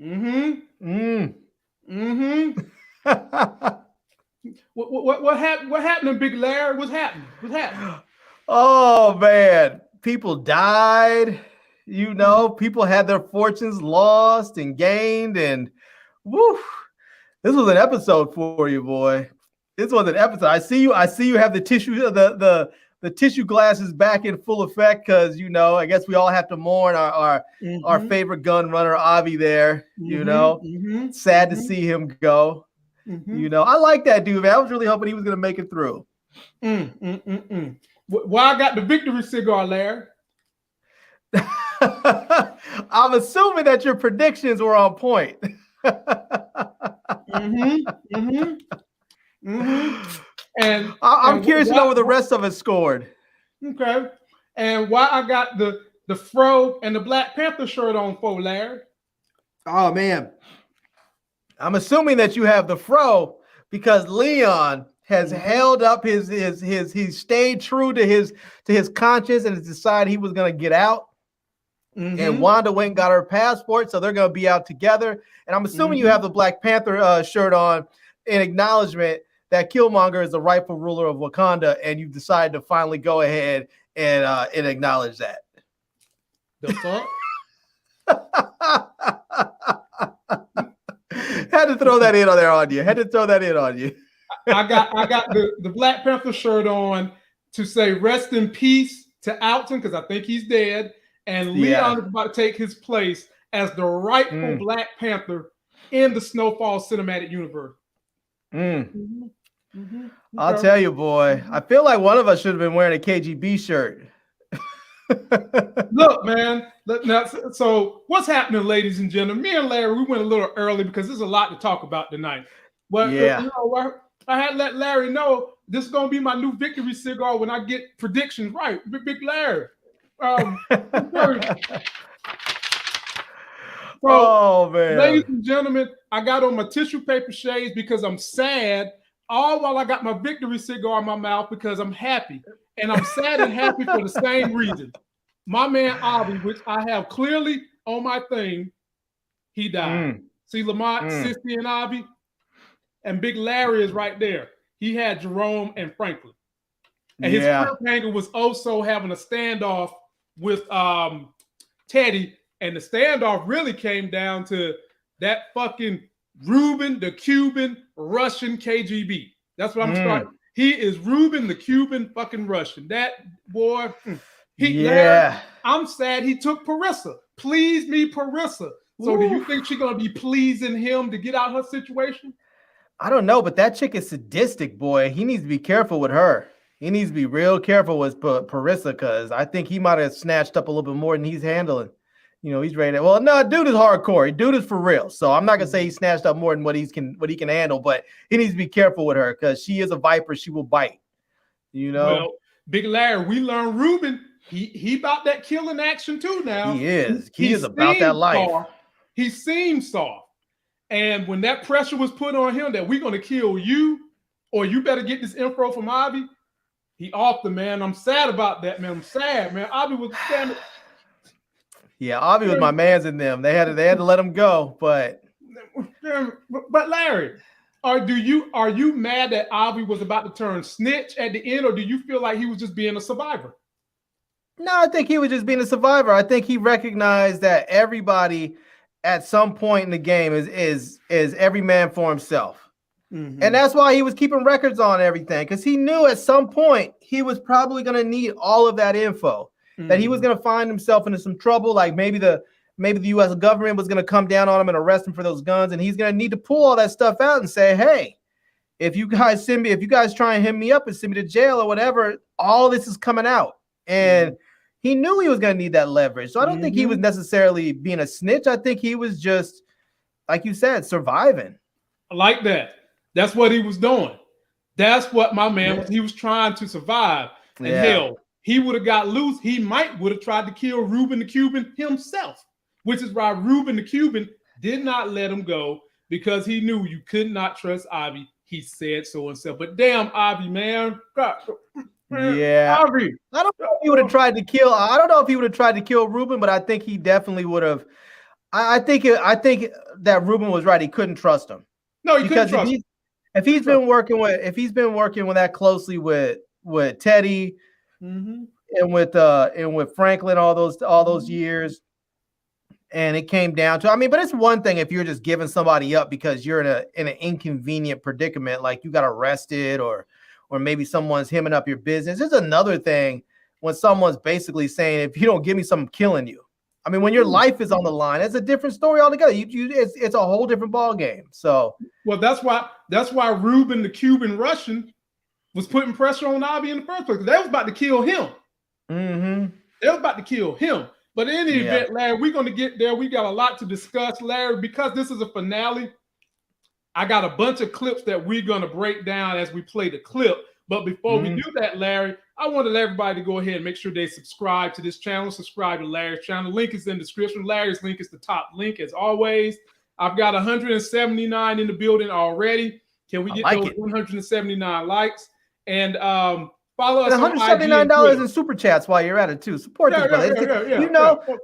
Mm-hmm. Mm-hmm. What happened? What happened, Big Larry? What's happening? What's happening? Oh man, people died. People had their fortunes lost and gained, and woo, this was an episode for you, boy. This was an episode. I see you. I see you have the tissue, the tissue glasses back in full effect because I guess we all have to mourn our favorite gun runner Avi there. Sad to see him go. I like that dude, man. I was really hoping he was gonna make it through. Why I got the victory cigar, Larry? I'm assuming that your predictions were on point. And I'm curious to know where the rest of it scored. Okay. And why I got the fro and the Black Panther shirt on for, Larry? Oh man. I'm assuming that you have the fro because Leon has held up he stayed true to his conscience and has decided he was gonna get out. And Wanda went and got her passport, so they're gonna be out together. And I'm assuming you have the Black Panther shirt on in acknowledgement that Killmonger is the rightful ruler of Wakanda, and you've decided to finally go ahead and acknowledge that. The fuck? Had to throw that in on there on you. I got the Black Panther shirt on to say rest in peace to Alton because I think he's dead, and Leon is about to take his place as the rightful Black Panther in the Snowfall cinematic universe. I'll tell you, boy. I feel like one of us should have been wearing a KGB shirt. Look, man. Now, so what's happening, ladies and gentlemen? Me and Larry, we went a little early because there's a lot to talk about tonight. But I had to let Larry know this is gonna be my new victory cigar when I get predictions right. Big Larry. Oh man, ladies and gentlemen, I got on my tissue paper shades because I'm sad. All while I got my victory cigar in my mouth because I'm happy. And I'm sad and happy for the same reason. My man Avi, which I have clearly on my thing, he died. See Lamont, Sissy, and Avi? And Big Larry is right there. He had Jerome and Franklin. And his cliffhanger was also having a standoff with Teddy. And the standoff really came down to that fucking Reuben, the Cuban, Russian KGB. That's what I'm starting. He is Reuben, the Cuban, fucking Russian. That boy. Larry, I'm sad he took Parissa. Please me, Parissa. So do you think she's going to be pleasing him to get out her situation? I don't know, but that chick is sadistic, boy. He needs to be careful with her. He needs to be real careful with Parissa because I think he might have snatched up a little bit more than he's handling. He's ready to. Well, no, dude is hardcore. Dude is for real. So I'm not gonna say he snatched up more than what he can handle, but he needs to be careful with her because she is a viper. She will bite. Well, Big Larry, we learned Reuben. He about that killing action too now. He is. He is about that life. Soft. He seems soft. And when that pressure was put on him that we're gonna kill you, or you better get this info from Avi, he off the man. I'm sad about that, man. I'm sad, man. Avi was standing. Yeah, Avi was my man's in them. They had to let him go, but Larry, are you mad that Avi was about to turn snitch at the end, or do you feel like he was just being a survivor? No, I think he was just being a survivor. I think he recognized that everybody at some point in the game is every man for himself. And that's why he was keeping records on everything, because he knew at some point he was probably going to need all of that info. That he was going to find himself into some trouble, like maybe the U.S. government was going to come down on him and arrest him for those guns, and he's going to need to pull all that stuff out and say, hey, if you guys try and hit me up and send me to jail or whatever, all this is coming out. And he knew he was going to need that leverage. So I don't think he was necessarily being a snitch. I think he was just, like you said, surviving. I like that. That's what he was doing. That's what my man was. He was trying to survive. And hell, he would have got loose. He would have tried to kill Reuben the Cuban himself, which is why Reuben the Cuban did not let him go, because he knew you could not trust Avi. He said so himself. But damn, Avi, man. God, Avi. I don't know if he would have tried to kill. I don't know if he would have tried to kill Reuben, but I think he definitely would have. I think that Ruben was right. He couldn't trust him. No, he couldn't trust him. If he's been working with that closely with Teddy and with Franklin all those years, and it came down to, I mean, but it's one thing if you're just giving somebody up because you're in an inconvenient predicament, like you got arrested or maybe someone's hemming up your business. It's another thing when someone's basically saying, if you don't give me something, I'm killing you. I mean, when your life is on the line, it's a different story altogether. It's a whole different ball game. So, well, that's why Ruben, the Cuban Russian, was putting pressure on Avi in the first place. They was about to kill him. They was about to kill him. But in any event, Larry, we're going to get there. We got a lot to discuss, Larry, because this is a finale. I got a bunch of clips that we're going to break down as we play the clip. But before we do that, Larry, I wanted everybody to go ahead and make sure they subscribe to this channel, subscribe to Larry's channel. Link is in the description. Larry's link is the top link, as always. I've got 179 in the building already. Can we get those 179 likes? And follow us on $179 in super chats while you're at it, too. Support this, brother.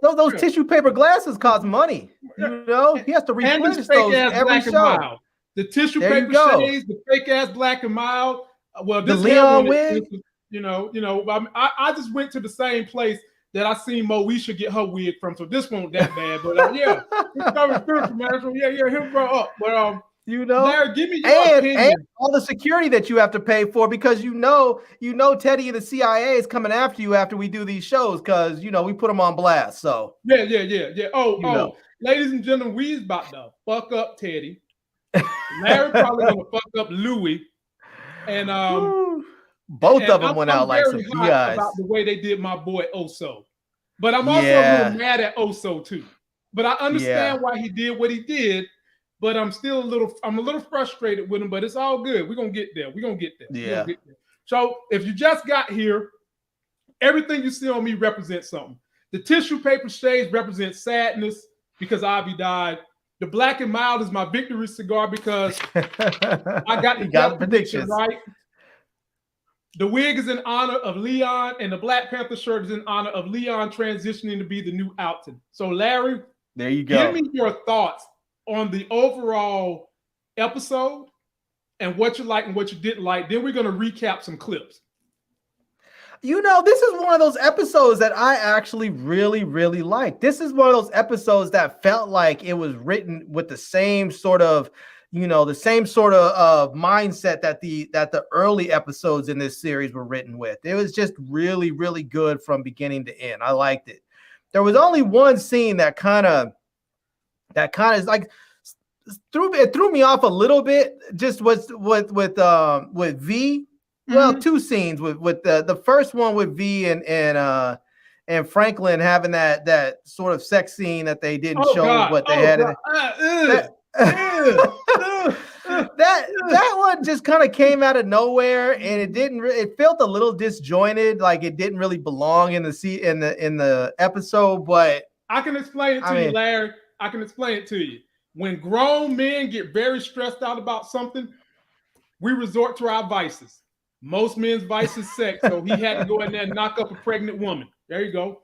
Those tissue paper glasses cost money. You know, he has to replenish those every show. The tissue paper shades, the fake-ass Black and Mild. Well, this Leon wig, I just went to the same place that I seen Moesha get her wig from, so this won't that bad. But it's coming through, man. So he'll grow up. But Larry, give me your opinion. And all the security that you have to pay for, because you know Teddy and the CIA is coming after you after we do these shows, because we put them on blast. So yeah. Oh, ladies and gentlemen, we's about to fuck up Teddy. Larry probably gonna fuck up Louis. And both of them went out like some guys about the way they did my boy Oso, but I'm also a little mad at Oso too. But I understand why he did what he did. But I'm still a little frustrated with him. But it's all good. We're gonna get there. Yeah. So if you just got here, everything you see on me represents something. The tissue paper shades represent sadness because Avi died. The Black and Mild is my victory cigar because I got the prediction right. The wig is in honor of Leon, and the Black Panther shirt is in honor of Leon transitioning to be the new Alton. So, Larry, there you go. Give me your thoughts on the overall episode and what you like and what you didn't like. Then we're going to recap some clips. This is one of those episodes that I actually really, really like. This is one of those episodes that felt like it was written with the same sort of, mindset that the early episodes in this series were written with. It was just really, really good from beginning to end. I liked it. There was only one scene that kind of is like threw me off a little bit. Just was with V. Well, two scenes with the first one with V and Franklin having that sort of sex scene that they didn't show what they had in it. That one just kind of came out of nowhere, and it felt a little disjointed, like it didn't really belong in the episode. But I can explain it to you, Larry. I can explain it to you. When grown men get very stressed out about something, we resort to our vices. Most men's vice is sex, so he had to go in there and knock up a pregnant woman. There you go.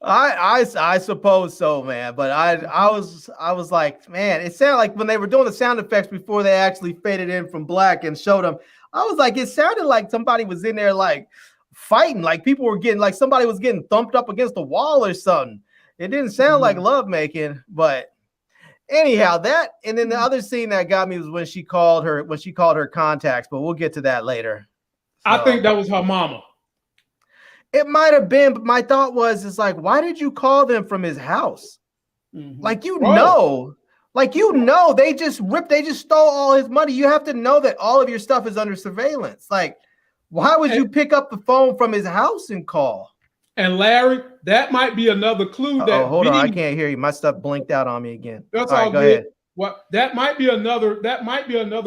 I suppose so, man. But I was like, man, it sounded like when they were doing the sound effects before they actually faded in from black and showed them, I was like, it sounded like somebody was in there like fighting, like people were getting, like somebody was getting thumped up against the wall or something. It didn't sound like lovemaking, but anyhow, that, and then the other scene that got me was when she called her contacts, but we'll get to that later. So, I think that was her mama. It might have been, but my thought was, it's like, why did you call them from his house? Like, they just stole all his money. You have to know that all of your stuff is under surveillance. Like, why would you pick up the phone from his house and call? And Larry, that might be another clue that. Oh, hold on, I can't hear you. My stuff blinked out on me again. That's all go ahead. Well, that might be another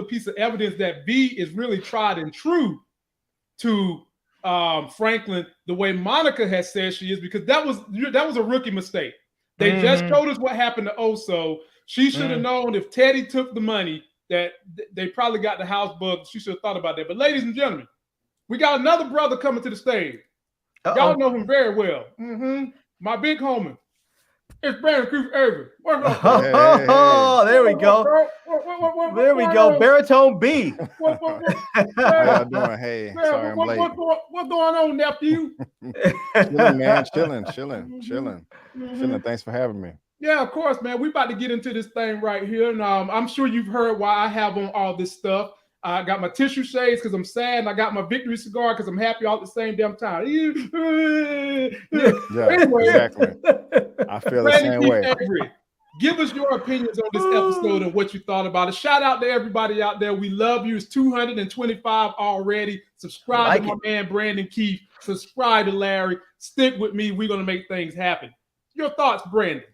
piece of evidence that V is really tried and true to Franklin, the way Monica has said she is, because that was a rookie mistake. They just showed us what happened to Oso. She should have known if Teddy took the money that they probably got the house bugged. She should have thought about that. But ladies and gentlemen, we got another brother coming to the stage. Y'all know him very well. My big homie. It's Brandon Keith Avery. Oh, there we go. There we go. Baritone B. How y'all doing? Hey, sorry I'm late. What's going on, nephew? Chilling, man. Chilling. Thanks for having me. Yeah, of course, man. We about to get into this thing right here. And I'm sure you've heard why I have on all this stuff. I got my tissue shades because I'm sad, and I got my victory cigar because I'm happy all at the same damn time. Yeah, anyway, exactly. I feel the same way. Avery, give us your opinions on this episode and what you thought about it. Shout out to everybody out there. We love you. It's 225 already. Subscribe to my man Brandon Keith. Subscribe to Larry. Stick with me. We're gonna make things happen. Your thoughts, Brandon?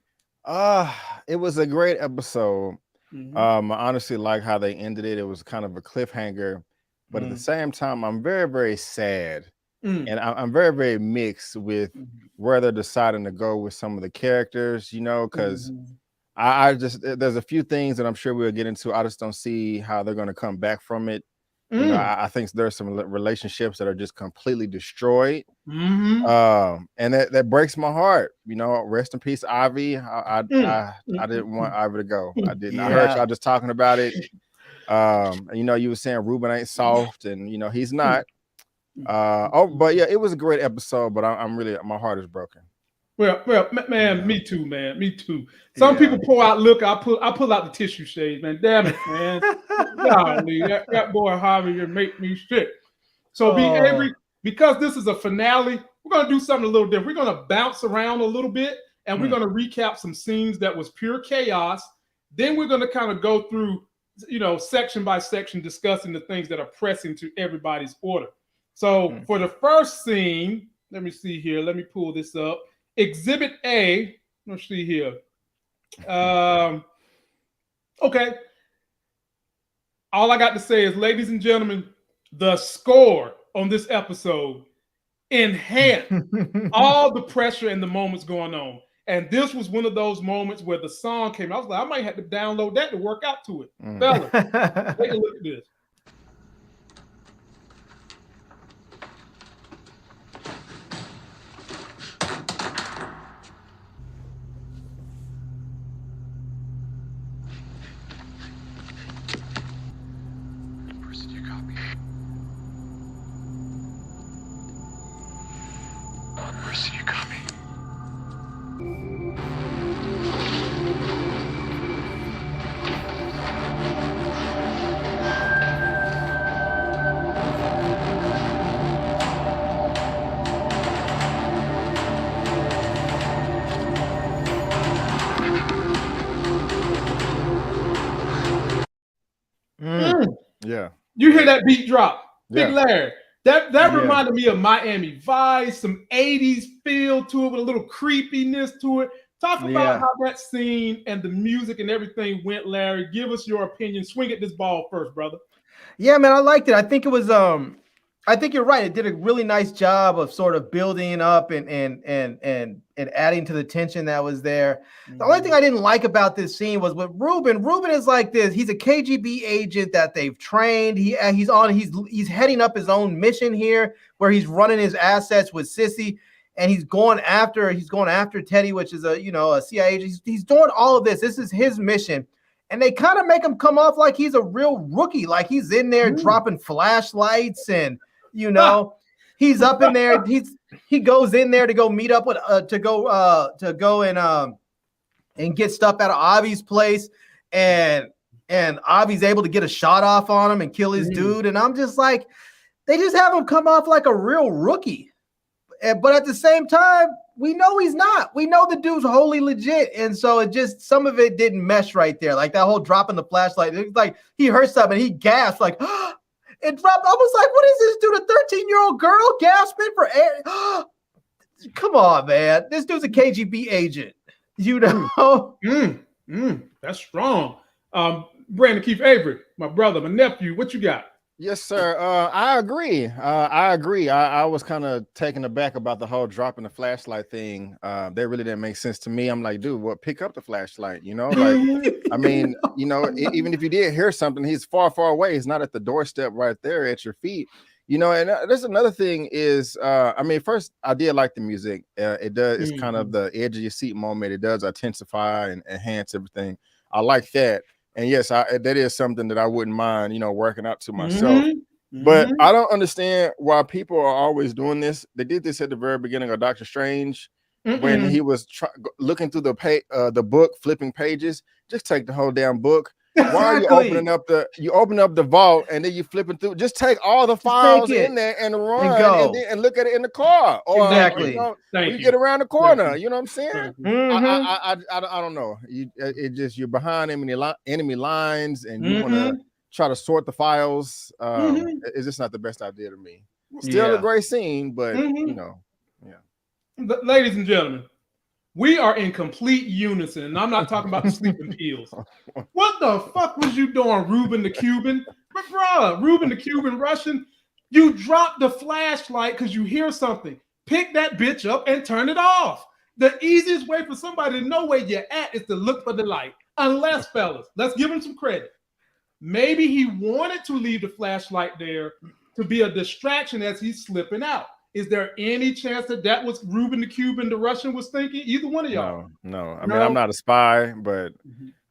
It was a great episode. Mm-hmm. I honestly like how they ended it. It was kind of a cliffhanger, but at the same time, I'm very, very sad. And I'm very, very mixed with where they're deciding to go with some of the characters, you know, because I just, there's a few things that I'm sure we'll get into. I just don't see how they're going to come back from it. You know, I think there's some relationships that are just completely destroyed. And that breaks my heart. You know, rest in peace, Ivy. I didn't want Ivy to go. I didn't. I heard y'all just talking about it. You know, you were saying Ruben ain't soft, and you know he's not. But yeah, it was a great episode. But I'm really, my heart is broken. Well, man, me too, man. Me too. Some people pour out liquor. I pull out the tissue shades, man. Damn it, man. Golly, that boy Harvey here make me sick. So because this is a finale, we're gonna do something a little different. We're gonna bounce around a little bit, and we're gonna recap some scenes that was pure chaos. Then we're gonna kind of go through, you know, section by section, discussing the things that are pressing to everybody's order. So for the first scene, let me see here. Let me pull this up. Exhibit A, let's see here. Okay. All I got to say is, ladies and gentlemen, the score on this episode enhanced all the pressure and the moments going on. And this was one of those moments where the song came. I was like, I might have to download that to work out to it. Fellas, take a look at this. Yeah. You hear that beat drop? Big Larry. That reminded me of Miami Vice, some 80s feel to it with a little creepiness to it. Talk about how that scene and the music and everything went, Larry. Give us your opinion. Swing at this ball first, brother. Yeah, man, I liked it. I think it was I think you're right. It did a really nice job of sort of building up and adding to the tension that was there. The only thing I didn't like about this scene was with Ruben. Ruben is like this. He's a KGB agent that they've trained. He's heading up his own mission here, where he's running his assets with Sissy, and he's going after Teddy, which is a CIA agent. He's doing all of this. This is his mission. And they kind of make him come off like he's a real rookie, like he's in there dropping flashlights and he's up in there. He goes in there to go meet up with to go and get stuff out of Avi's place, and Avi's able to get a shot off on him and kill his dude. And I'm just like, they just have him come off like a real rookie, but at the same time, we know he's not. We know the dude's wholly legit, and so it just, some of it didn't mesh right there. Like that whole dropping the flashlight, it was like he heard something, he gasped like. It dropped. I was like, what is this dude, a 13-year-old girl gasping for air? Come on, man. This dude's a KGB agent. That's strong. Brandon Keith Avery, my brother, my nephew, what you got? Yes, sir. I agree. I was kind of taken aback about the whole dropping the flashlight thing. That really didn't make sense to me. I'm like, dude, well, pick up the flashlight, Like, I mean, even if you did hear something, he's far, far away. He's not at the doorstep right there at your feet. You know, and there's another thing is, I mean, first I did like the music. It does. It's kind of the edge of your seat moment. It does intensify and enhance everything. I like that. And yes, that is something that I wouldn't mind, you know, working out to myself. But I don't understand why people are always doing this. They did this at the very beginning of Doctor Strange when he was looking through the book, flipping pages. Just take the whole damn book. Why are you opening up the vault and then you flipping through? Just take all the files in there and run and look at it in the car. Or you know, you get around the corner. You know what I'm saying? I don't know. You're behind enemy lines and you want to try to sort the files. It's just not the best idea to me. Still a great scene, but you know, But ladies and gentlemen, we are in complete unison, and I'm not talking about the sleeping pills. What the fuck was you doing, Ruben the Cuban? But bro, Ruben the Cuban Russian, you dropped the flashlight because you hear something. Pick that bitch up and turn it off. The easiest way for somebody to know where you're at is to look for the light. Unless, fellas, let's give him some credit. Maybe he wanted to leave the flashlight there to be a distraction as he's slipping out. Is there any chance that was Ruben the Cuban, the Russian, was thinking? Either one of y'all? No. I mean, I'm not a spy, but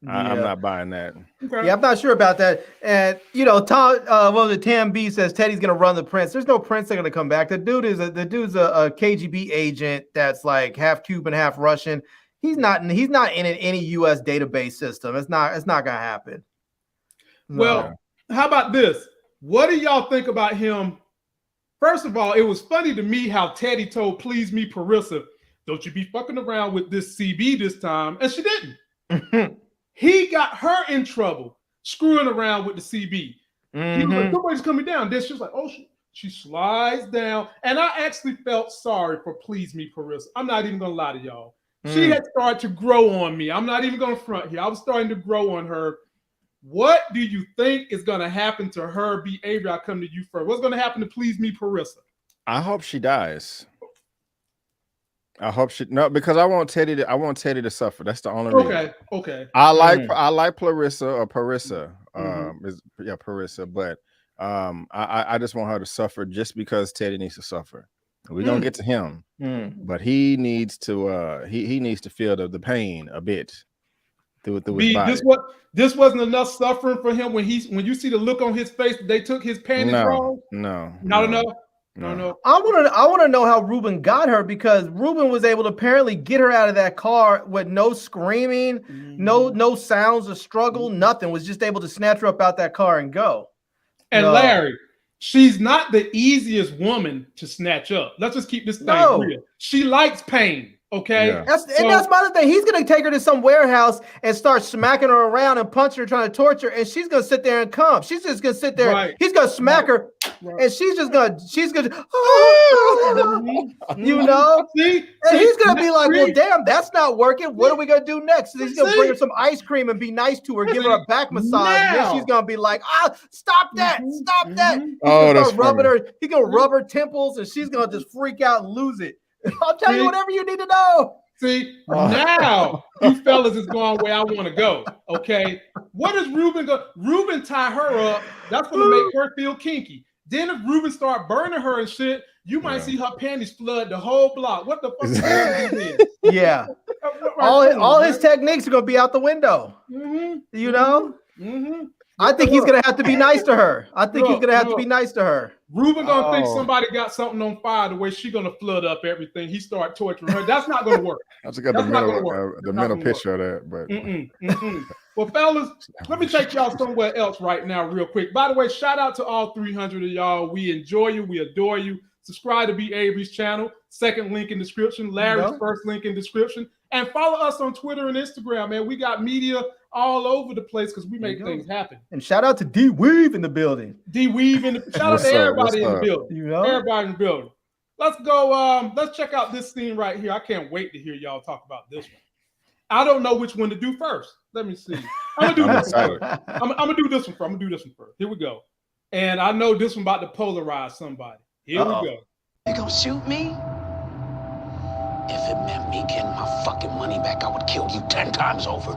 I'm not buying that. Okay. Yeah, I'm not sure about that. And you know, Tam B says Teddy's gonna run the prince. There's no prince that's gonna come back. The dude's a KGB agent that's like half Cuban, half Russian. He's not in any U.S. database system. It's not gonna happen. No. Well, how about this? What do y'all think about him? First of all, it was funny to me how Teddy told Please Me Parissa, don't you be fucking around with this CB this time. And she didn't. He got her in trouble screwing around with the CB. He was like, somebody's coming down. Then she was like, oh, she slides down. And I actually felt sorry for Please Me Parissa. I'm not even going to lie to y'all. She had started to grow on me. I'm not even going to front here. I was starting to grow on her. What do you think is going to happen to her? B. Avery, I'll come to you first. What's going to happen to Please Me Parissa? I hope she dies. I hope because I want Teddy to suffer. That's the only reason. Okay. I like Parissa. Parissa, but I just want her to suffer just because Teddy needs to suffer. We're gonna get to him, but he needs to he needs to feel the pain a bit through his body. This wasn't enough suffering for him when you see the look on his face that they took his panties wrong. Not enough. No. I want to know how Ruben got her, because Ruben was able to apparently get her out of that car with no screaming, no sounds of struggle, nothing. Was just able to snatch her up out that car and go. And Larry, she's not the easiest woman to snatch up. Let's just keep this thing real. She likes pain. Okay, that's my other thing. He's gonna take her to some warehouse and start smacking her around and punching her, trying to torture her, and she's gonna sit there and come. She's just gonna sit there. Right. He's gonna smack her, and she's gonna, you know. And he's gonna be like, "Well, damn, that's not working. What are we gonna do next?" So he's gonna bring her some ice cream and be nice to her, give her a back massage. And then she's gonna be like, stop that, stop that." He's gonna rub her temples, and she's gonna just freak out and lose it. I'll tell you whatever you need to know. See, now you fellas is going where I want to go. Okay. What does Ruben go? Ruben tie her up. That's going to make her feel kinky. Then if Ruben start burning her and shit, you might see her panties flood the whole block. What the fuck is this? Yeah. All his techniques are going to be out the window. You know? I think he's going to have to be nice to her. Ruben gonna think somebody got something on fire the way she gonna flood up everything. He start torturing her. That's not gonna work. That's got the mental picture of that. But Well, fellas, let me take y'all somewhere else right now, real quick. By the way, shout out to all 300 of y'all. We enjoy you. We adore you. Subscribe to B. Avery's channel. Second link in description. Larry's first link in description. And follow us on Twitter and Instagram, man. We got media all over the place because we make things happen. And shout out to D Weave in the building. Shout out to everybody in the building. You know? Everybody in the building. Let's go. Let's check out this scene right here. I can't wait to hear y'all talk about this one. I don't know which one to do first. Let me see. I'm gonna do this one first. I'm gonna do this one first. Here we go. And I know this one about to polarize somebody. Here we go. You gonna shoot me? If it meant me getting my fucking money back, I would kill you 10 times over.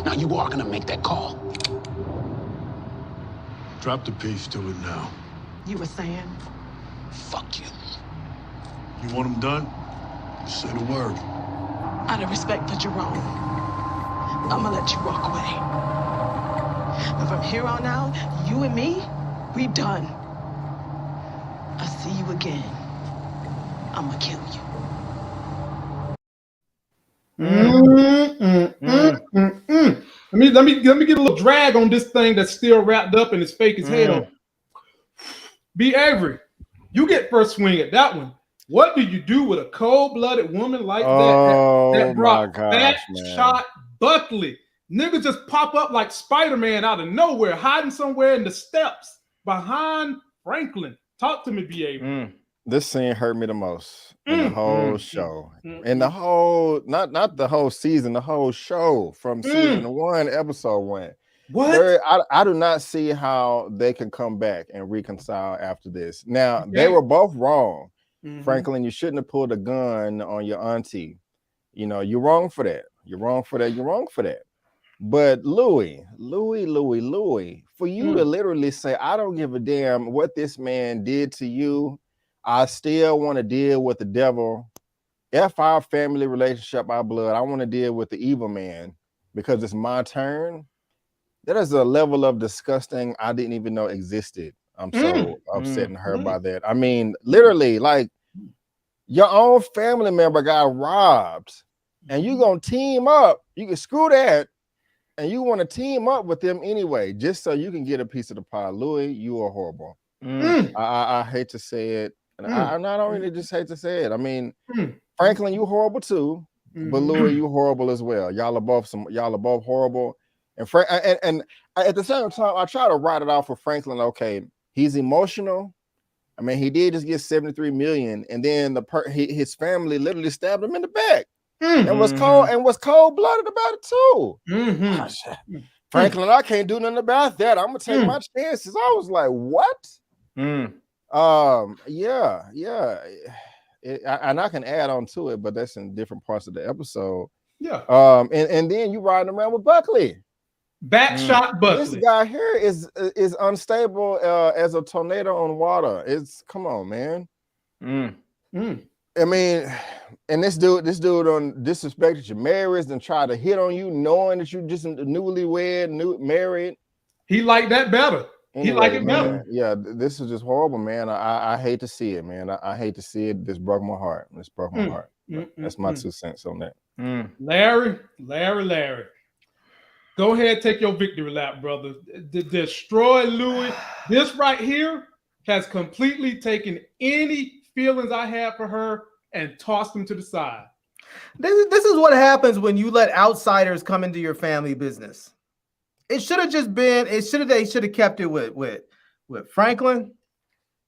Now you are gonna make that call. Drop the piece, do it now. You were saying? Fuck you. You want him done? Say the word. Out of respect for Jerome, I'm gonna let you walk away. But from here on out, you and me, we done. I see you again, I'm gonna kill you. Let me get a little drag on this thing that's still wrapped up and it's fake as hell. B. Avery, you get first swing at that one. What do you do with a cold-blooded woman like that brought Fat Shot Buckley? Niggas just pop up like Spider-Man out of nowhere, hiding somewhere in the steps behind Franklin. Talk to me, B. Avery. This scene hurt me the most in the whole show. And the whole, not the whole season, the whole show from season 1, episode 1. What? I do not see how they can come back and reconcile after this. Now, they were both wrong. Franklin, you shouldn't have pulled a gun on your auntie. You know, you're wrong for that. You're wrong for that. You're wrong for that. But Louis, for you to literally say, I don't give a damn what this man did to you. I still want to deal with the devil. F our family relationship, our blood. I want to deal with the evil man because it's my turn. That is a level of disgusting I didn't even know existed. I'm so upset and hurt by that. I mean, literally, like your own family member got robbed and you're going to team up. You can screw that. And you want to team up with them anyway, just so you can get a piece of the pie. Louis, you are horrible. I hate to say it. And I not only just hate to say it. I mean, Franklin, you horrible too. But Louis, you horrible as well. Y'all are both horrible. And at the same time, I try to write it off for Franklin. Okay, he's emotional. I mean, he did just get 73 million, and then his family literally stabbed him in the back. And was cold-blooded about it too. Gosh, Franklin, I can't do nothing about that. I'm gonna take my chances. I was like, what? And I can add on to it, but that's in different parts of the episode. And then you riding around with Buckley. Backshot Buckley. This guy here is unstable as a tornado on water. Come on, man. I mean, and this dude disrespected your marriage and tried to hit on you, knowing that you just married. He liked that better. Anyway, he liked it better. Yeah, this is just horrible, man. I hate to see it, man. I hate to see it. This broke my heart. That's my 2 cents on that. Larry. Go ahead, take your victory lap, brother. Destroy Louis. This right here has completely taken any feelings I had for her and tossed them to the side. This is what happens when you let outsiders come into your family business. It should have just been. They should have kept it with Franklin,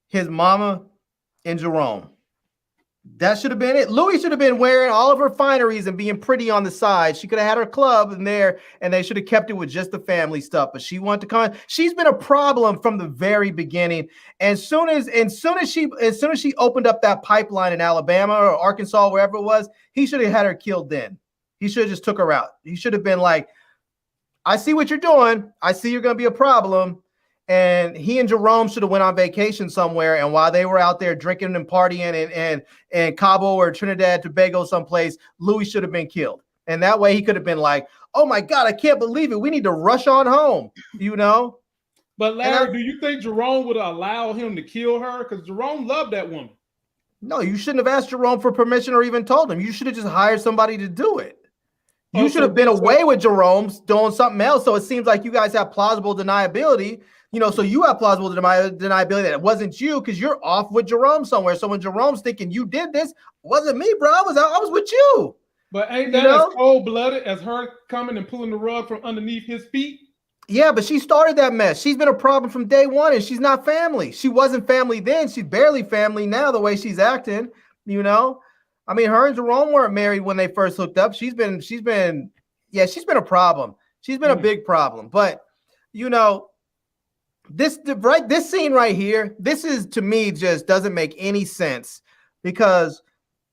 his mama, and Jerome. That should have been it. Louis should have been wearing all of her fineries and being pretty on the side. She could have had her club in there, and they should have kept it with just the family stuff. But she wanted to come. She's been a problem from the very beginning. And as soon as she opened up that pipeline in Alabama or Arkansas, wherever it was, he should have had her killed then. He should have just took her out. He should have been like, I see what you're doing. I see you're going to be a problem. And he and Jerome should have went on vacation somewhere. And while they were out there drinking and partying in Cabo or Trinidad, Tobago, someplace, Louis should have been killed. And that way he could have been like, oh my God, I can't believe it. We need to rush on home, you know? But Larry, do you think Jerome would allow him to kill her? Because Jerome loved that woman. No, you shouldn't have asked Jerome for permission or even told him. You should have just hired somebody to do it. You should have been away with Jerome doing something else. So it seems like you guys have plausible deniability. You know, so you have plausible deniability that it wasn't you because you're off with Jerome somewhere. So when Jerome's thinking you did this, it wasn't me, bro. I was with you. But ain't that as cold-blooded as her coming and pulling the rug from underneath his feet? Yeah, but she started that mess. She's been a problem from day one, and she's not family. She wasn't family then. She's barely family now, the way she's acting, you know? I mean, her and Jerome weren't married when they first hooked up. She's been a problem. She's been a big problem. But, you know, this scene right here, this is, to me, just doesn't make any sense because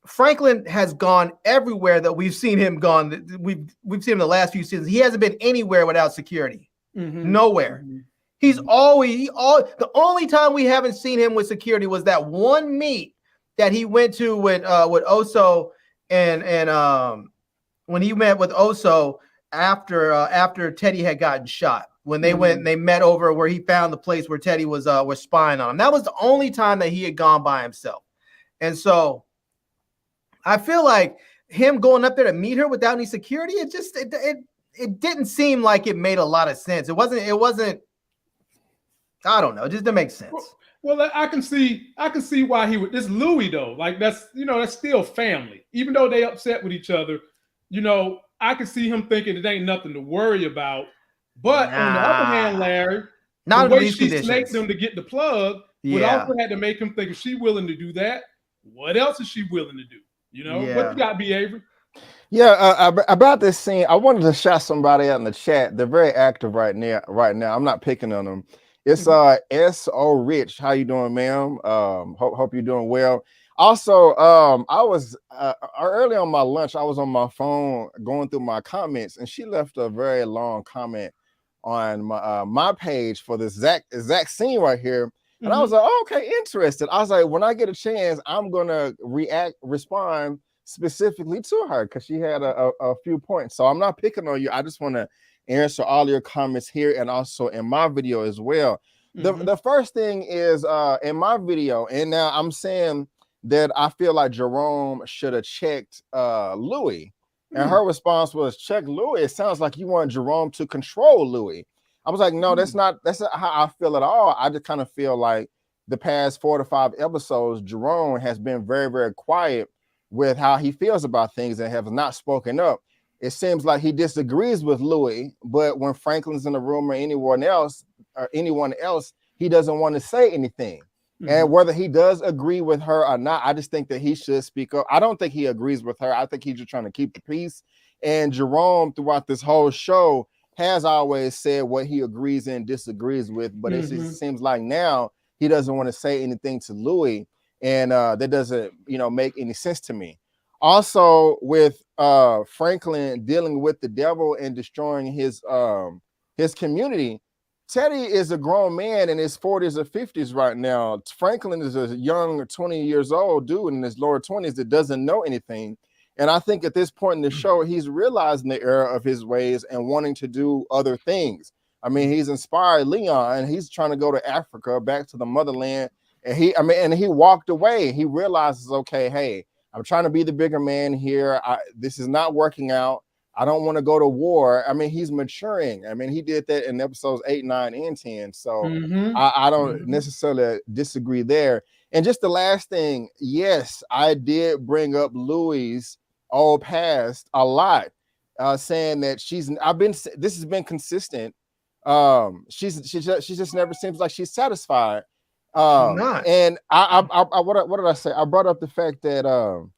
Franklin has gone everywhere that we've seen him gone. We've seen him the last few seasons. He hasn't been anywhere without security. Nowhere. The only time we haven't seen him with security was that one meet that he went to with Oso and when he met with Oso after Teddy had gotten shot. When they went and they met over where he found the place where Teddy was spying on him. That was the only time that he had gone by himself. And so I feel like him going up there to meet her without any security, it didn't seem like it made a lot of sense. It wasn't, I don't know, it just didn't make sense. Well, I can see why he would. This Louis though, like that's still family. Even though they upset with each other, I can see him thinking it ain't nothing to worry about. But on the other hand, Larry, the way she snaked them to get the plug would also had to make him think if she's willing to do that, what else is she willing to do? What you got, B. Avery? Yeah, about this scene, I wanted to shout somebody out in the chat. They're very active right now. I'm not picking on them. It's S.O. Rich. How you doing, ma'am? Hope you're doing well. Also, I was early on my lunch, I was on my phone going through my comments, and she left a very long comment on my page for this exact scene right here. And I was like, oh, okay, interested. I was like, when I get a chance, I'm gonna respond specifically to her because she had a few points. So I'm not picking on you. I just want to answer all your comments here and also in my video as well. The first thing is in my video, and now I'm saying that I feel like Jerome should have checked Louis. And her response was, check Louis. It sounds like you want Jerome to control Louis. I was like, no, that's not how I feel at all. I just kind of feel like the past 4 to 5 episodes, Jerome has been very, very quiet with how he feels about things and have not spoken up. It seems like he disagrees with Louis, but when Franklin's in the room or anyone else, he doesn't want to say anything. And whether he does agree with her or not, I just think that he should speak up. I don't think he agrees with her. I think he's just trying to keep the peace. And Jerome, throughout this whole show, has always said what he agrees and disagrees with. But it seems like now he doesn't want to say anything to Louis. And that doesn't, make any sense to me. Also, with Franklin dealing with the devil and destroying his community, Teddy is a grown man in his 40s or 50s right now. Franklin is a young 20 years old dude in his lower 20s that doesn't know anything. And I think at this point in the show, he's realizing the error of his ways and wanting to do other things. I mean, he's inspired Leon and he's trying to go to Africa, back to the motherland. And he walked away. He realizes, okay, hey, I'm trying to be the bigger man here. This is not working out. I don't want to go to war. I mean, he's maturing. I mean, he did that in episodes 8, 9, and 10. So I don't necessarily disagree there. And just the last thing, yes, I did bring up Louis' old past a lot, saying that this has been consistent. She just never seems like she's satisfied. And what did I say? I brought up the fact that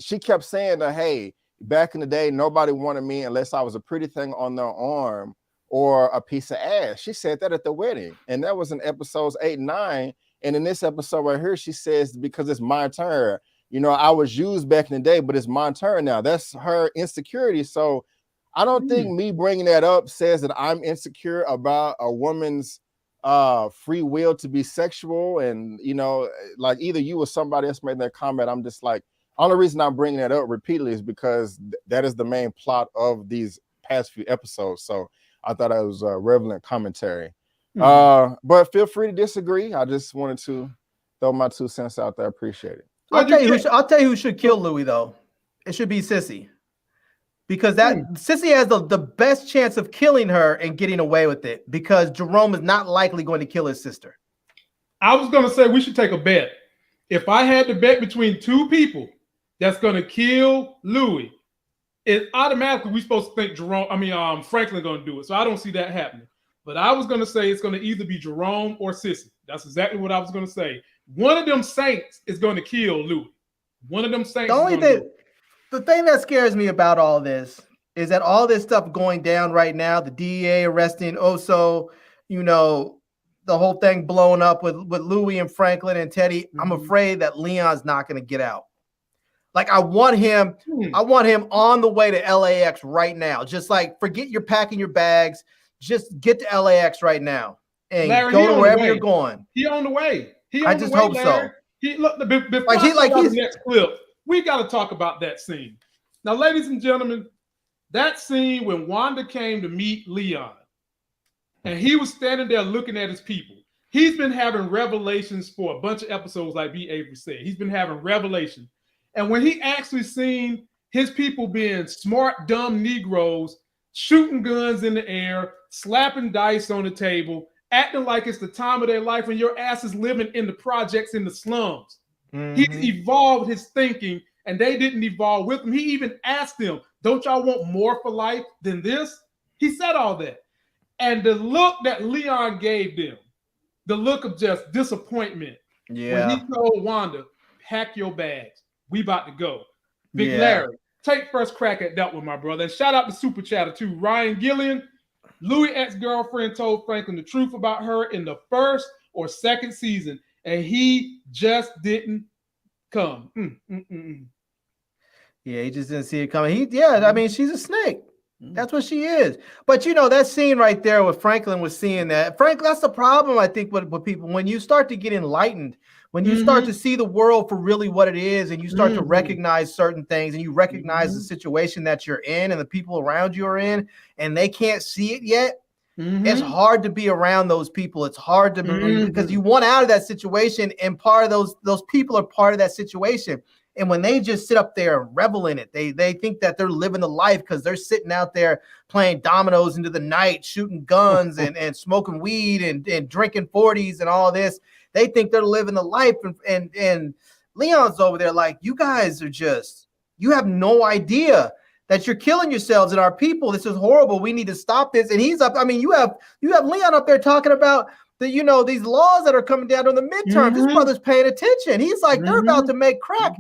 she kept saying that, hey, back in the day, nobody wanted me unless I was a pretty thing on their arm or a piece of ass. She said that at the wedding, and that was in episodes 8 and 9. And in this episode right here, she says, because it's my turn. I was used back in the day, but it's my turn now. That's her insecurity. So I don't think me bringing that up says that I'm insecure about a woman's free will to be sexual. And, like either you or somebody else made that comment. I'm just like, only reason I'm bringing that up repeatedly is because that is the main plot of these past few episodes. So I thought it was a relevant commentary. But feel free to disagree. I just wanted to throw my 2 cents out there. Appreciate it. I'll tell you who should kill Louis, though. It should be Sissy. Because Sissy has the best chance of killing her and getting away with it, because Jerome is not likely going to kill his sister. I was going to say we should take a bet. If I had to bet between 2 people that's going to kill Louis, it automatically we're supposed to think Franklin going to do it. So I don't see that happening. But I was going to say it's going to either be Jerome or Sissy. That's exactly what I was going to say. One of them saints is going to kill Louis. One of them saints. The thing that scares me about all this is that all this stuff going down right now, the DEA arresting Oso, the whole thing blowing up with Louis and Franklin and Teddy. I'm afraid that Leon's not going to get out. Like I want him on the way to LAX right now. Just like forget you're packing your bags. just get to LAX right now and Larry, go to wherever you're going. He on the way. I just hope so. He look before Like, I talk about he's the next clip. We got to talk about that scene. Now, ladies and gentlemen, that scene when Wanda came to meet Leon, and he was standing there looking at his people. He's been having revelations for a bunch of episodes, like B. Avery said. He's been having revelations. And when he actually seen his people being smart, dumb Negroes, shooting guns in the air, slapping dice on the table, acting like it's the time of their life, and your ass is living in the projects in the slums. He's evolved his thinking, and they didn't evolve with him. He even asked them, don't y'all want more for life than this? He said all that. And the look that Leon gave them, the look of just disappointment. Yeah. When he told Wanda, pack your bags. We about to go. Big Larry, take first crack at that one, my brother. And shout out to Super Chatter too. Ryan Gillian, Louis' ex-girlfriend told Franklin the truth about her in the first or second season, and he just didn't come. Yeah, he just didn't see it coming. I mean, she's a snake. That's what she is. But you know, that scene right there with Franklin was seeing that. That's the problem, I think, with people. When you start to get enlightened, when you start to see the world for really what it is, and you start to recognize certain things, and you recognize the situation that you're in and the people around you are in, and they can't see it yet, it's hard to be around those people. It's hard to be because you want out of that situation, and part of those people are part of that situation. And when they just sit up there and revel in it, they think that they're living the life because they're sitting out there playing dominoes into the night, shooting guns and smoking weed and drinking 40s and all this. They think they're living the life. And Leon's over there like, you guys are you have no idea that you're killing yourselves and our people. This is horrible. We need to stop this. And he's up. I mean, you have Leon up there talking about these laws that are coming down on the midterm. This brother's paying attention. He's like, they're about to make crack.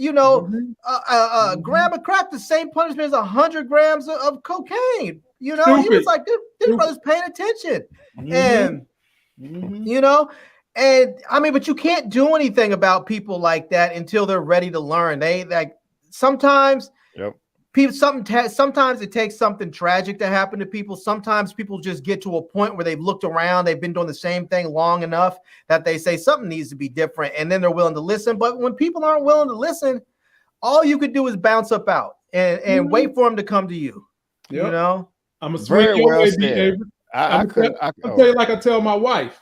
Gram of crack, the same punishment as 100 grams of cocaine. He was like, this brother's paying attention. And, and I mean, but you can't do anything about people like that until they're ready to learn. Sometimes sometimes it takes something tragic to happen to people. Sometimes people just get to a point where they've looked around, they've been doing the same thing long enough that they say something needs to be different, and then they're willing to listen. But when people aren't willing to listen, all you could do is bounce up out and wait for them to come to you. Yep. I'm a Very swing your well way, said. I'll tell you like I tell my wife.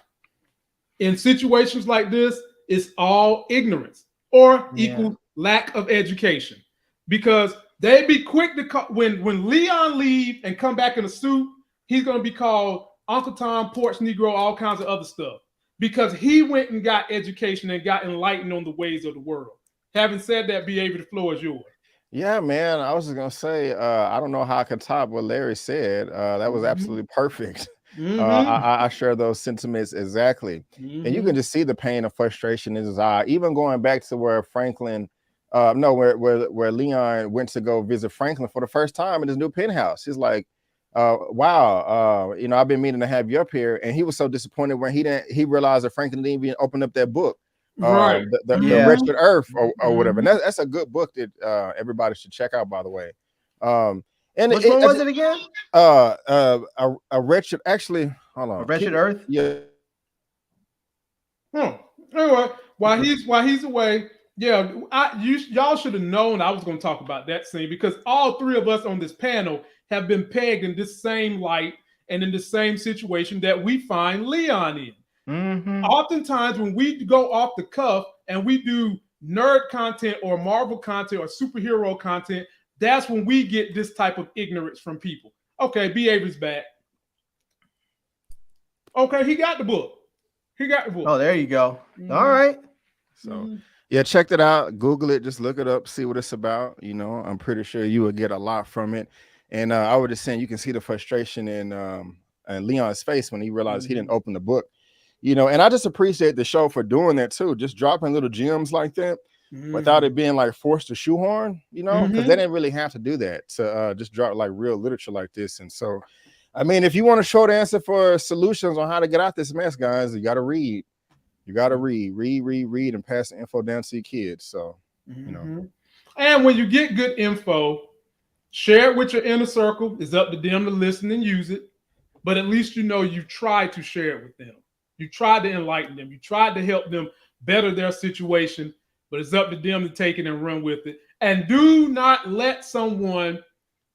In situations like this, it's all ignorance or equal lack of education, because they'd be quick to call when Leon leave and come back in a suit. He's going to be called Uncle Tom, Porch Negro, all kinds of other stuff, because he went and got education and got enlightened on the ways of the world. Having said that, be able, the floor is yours. Yeah, man. I was just gonna say, I don't know how I could top what Larry said. That was absolutely perfect. I share those sentiments exactly. And you can just see the pain and frustration in his eye. Even going back to where Franklin, where Leon went to go visit Franklin for the first time in his new penthouse. He's like, wow, I've been meaning to have you up here. And he was so disappointed when he realized that Franklin didn't even open up that book. The Wretched Earth or whatever. And that's a good book that everybody should check out, by the way. And which one was it again? A Wretched, actually, hold on. A Wretched Earth? Yeah. Anyway, while he's away, y'all should have known I was going to talk about that scene, because all three of us on this panel have been pegged in this same light and in the same situation that we find Leon in. Oftentimes when we go off the cuff and we do nerd content or Marvel content or superhero content, that's when we get this type of ignorance from people. Okay, B. Avery's back. Okay, he got the book. Oh, there you go. All right. So yeah, check it out. Google it. Just look it up. See what it's about. I'm pretty sure you will get a lot from it. And I was just saying, you can see the frustration in Leon's face when he realized he didn't open the book. And I just appreciate the show for doing that too. Just dropping little gems like that without it being like forced to shoehorn, because they didn't really have to do that to just drop like real literature like this. And so, I mean, if you want a short answer for solutions on how to get out this mess, guys, you got to read. You got to read, and pass the info down to your kids. So, And when you get good info, share it with your inner circle. It's up to them to listen and use it. but at least you know you tried to share it with them. You tried to enlighten them. You tried to help them better their situation, but it's up to them to take it and run with it. And do not let someone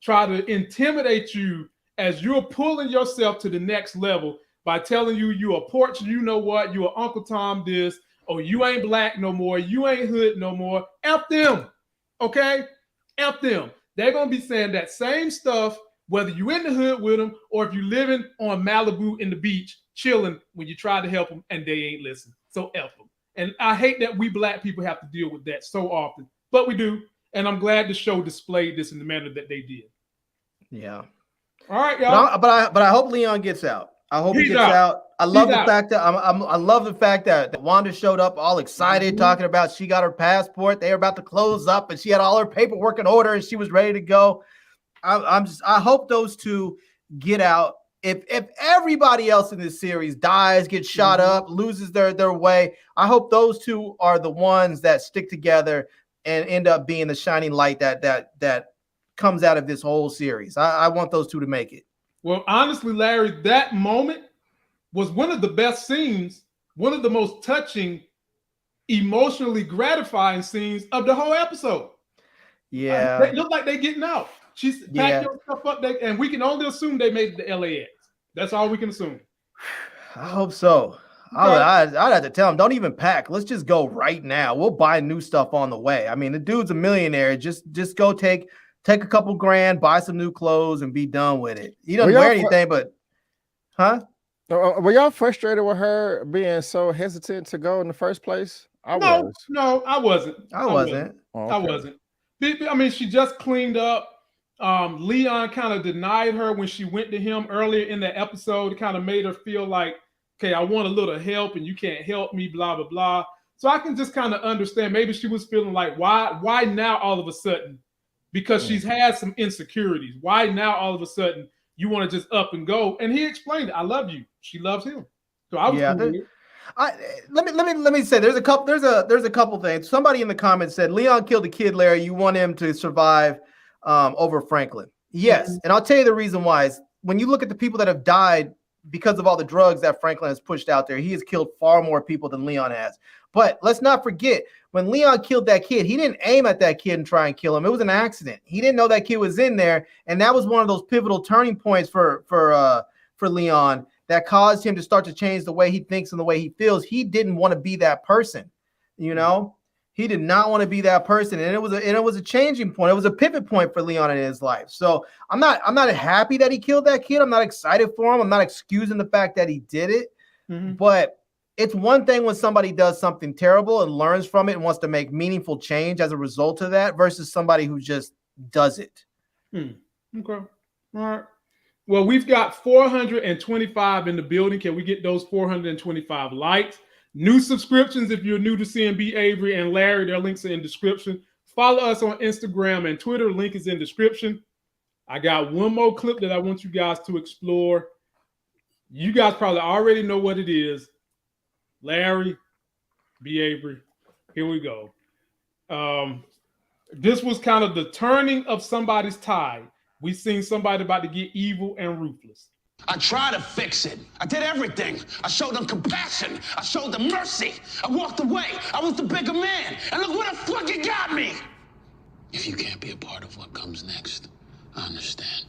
try to intimidate you as you're pulling yourself to the next level by telling you you are porch, you know what, you are Uncle Tom this, or you ain't black no more, you ain't hood no more. F them, okay? F them. They're going to be saying that same stuff, whether you in the hood with them or if you're living on Malibu in the beach, chilling when you try to help them and they ain't listening. So F them. And I hate that we black people have to deal with that so often, but we do. And I'm glad the show displayed this in the manner that they did. Yeah. All right, y'all. But I hope Leon gets out. I hope he gets out. I love the fact that I love the fact that Wanda showed up all excited, talking about she got her passport. They were about to close up, and she had all her paperwork in order, and she was ready to go. I hope those two get out. If everybody else in this series dies, gets shot up, loses their way, I hope those two are the ones that stick together and end up being the shining light that comes out of this whole series. I want those two to make it. Well, honestly, Larry, that moment was one of the best scenes, one of the most touching, emotionally gratifying scenes of the whole episode. Yeah. They look like they're getting out. She's packed your stuff up, and we can only assume they made it to LAX. That's all we can assume. I hope so. I'd have to tell him, don't even pack. Let's just go right now. We'll buy new stuff on the way. I mean, the dude's a millionaire. Just go take a couple grand, buy some new clothes, and be done with it. He doesn't wear anything, but were y'all frustrated with her being so hesitant to go in the first place? No, I wasn't. I wasn't. Oh, okay. I wasn't. I mean, she just cleaned up. Leon kind of denied her when she went to him earlier in the episode. It kind of made her feel like, okay, I want a little help and you can't help me, blah, blah, blah. So I can just kind of understand. Maybe she was feeling like, why now all of a sudden? Because she's had some insecurities. Why now all of a sudden you want to just up and go? And he explained it. I love you. She loves him. So I was let me say there's a couple things. Somebody in the comments said Leon killed a kid, Larry. You want him to survive over Franklin. Yes. And I'll tell you the reason why is when you look at the people that have died because of all the drugs that Franklin has pushed out there, he has killed far more people than Leon has. But let's not forget, when Leon killed that kid, he didn't aim at that kid and try and kill him. It was an accident. He didn't know that kid was in there. And that was one of those pivotal turning points for Leon that caused him to start to change the way he thinks and the way he feels. He didn't want to be that person, you know? He did not want to be that person, and it was a changing point. It was a pivot point for Leon in his life. So I'm not happy that he killed that kid. I'm not excited for him. I'm not excusing the fact that he did it. But it's one thing when somebody does something terrible and learns from it and wants to make meaningful change as a result of that versus somebody who just does it. Okay. All right. Well, we've got 425 in the building. Can we get those 425 likes? New subscriptions, if you're new to CNB Avery and Larry, their links are in description. Follow us on Instagram and Twitter. Link is in description. I got one more clip that I want you guys to explore. You guys probably already know what it is. Larry, B. Avery. Here we go. This was kind of the turning of somebody's tide. We seen somebody about to get evil and ruthless. I tried to fix it. I did everything. I showed them compassion. I showed them mercy. I walked away. I was the bigger man. And look where the fuck it got me. If you can't be a part of what comes next, I understand.